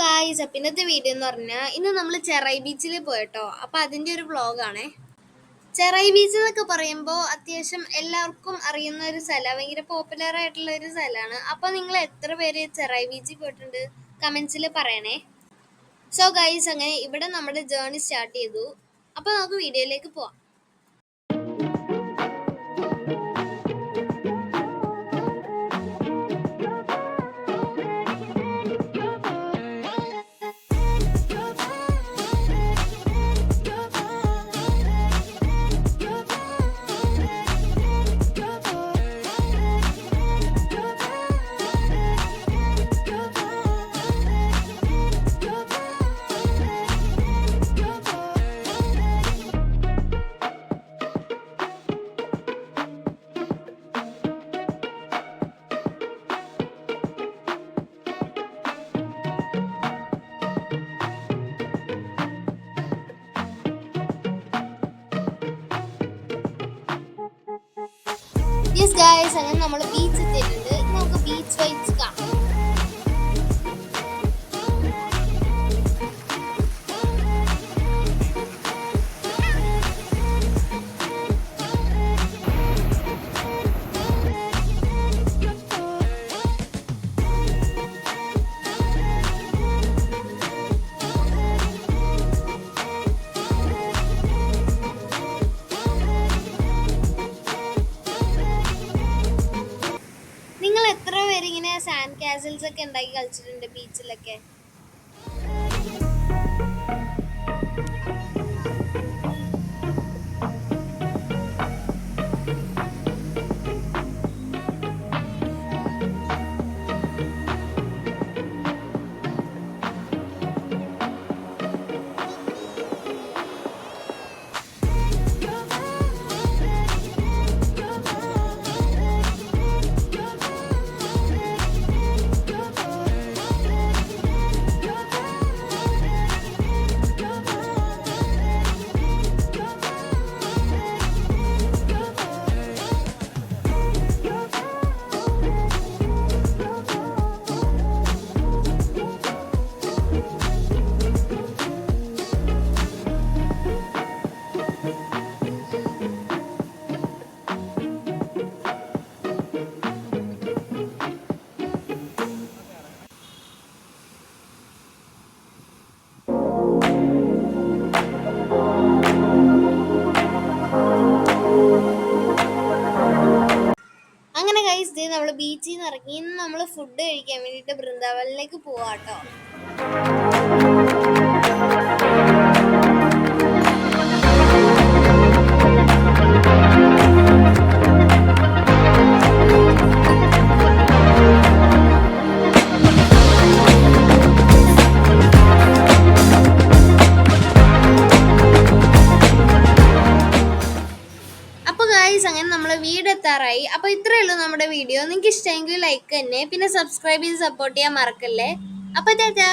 Guys, അപ്പം ഇന്നത്തെ video എന്ന് പറഞ്ഞാൽ ഇന്ന് നമ്മൾ ചെറായി ബീച്ചിൽ പോയിട്ടോ. അപ്പം അതിൻ്റെ ഒരു വ്ളോഗാണേ. ചെറായി ബീച്ച് എന്നൊക്കെ പറയുമ്പോൾ അത്യാവശ്യം എല്ലാവർക്കും അറിയുന്ന ഒരു സ്ഥലമാണ്, ഭയങ്കര പോപ്പുലർ ആയിട്ടുള്ള ഒരു സ്ഥലമാണ്. അപ്പോൾ നിങ്ങൾ എത്ര പേര് ചെറായി ബീച്ചിൽ പോയിട്ടുണ്ട് കമൻസിൽ പറയണേ. സോ ഗായ്സ്, അങ്ങനെ ഇവിടെ നമ്മുടെ ജേർണി സ്റ്റാർട്ട് ചെയ്തു. അപ്പോൾ നമുക്ക് വീഡിയോയിലേക്ക് പോവാം. യെസ് ഗായ്സ്, അങ്ങനെ നമ്മൾ ബീച്ച് എത്തിയിട്ടുണ്ട്. നമുക്ക് ബീച്ച് വൈബ്സ് കാണാം. നിങ്ങൾ എത്ര പേരിങ്ങനെ സാൻഡ് കാസിൽസ് ഒക്കെ ഉണ്ടാക്കി കളിച്ചിട്ടുണ്ട് ബീച്ചിലൊക്കെ? അങ്ങനെ ഗൈസ്, ദേ നമ്മൾ ബീച്ചിൽ നിന്ന് ഇറങ്ങി. ഇന്ന് നമ്മൾ ഫുഡ് കഴിക്കാൻ വേണ്ടിയിട്ട് ബൃന്ദാവനിലേക്ക് പോവാട്ടോ. അങ്ങനെ നമ്മൾ വീടെത്താറായി. അപ്പോൾ ഇത്രയേ ഉള്ളൂ നമ്മുടെ വീഡിയോ. നിങ്ങൾക്ക് ഇഷ്ടമെങ്കിൽ ലൈക്ക് തന്നെ, പിന്നെ സബ്സ്ക്രൈബ് ചെയ്ത് സപ്പോർട്ട് ചെയ്യാൻ മറക്കല്ലേ. അപ്പോൾ ടാറ്റാ.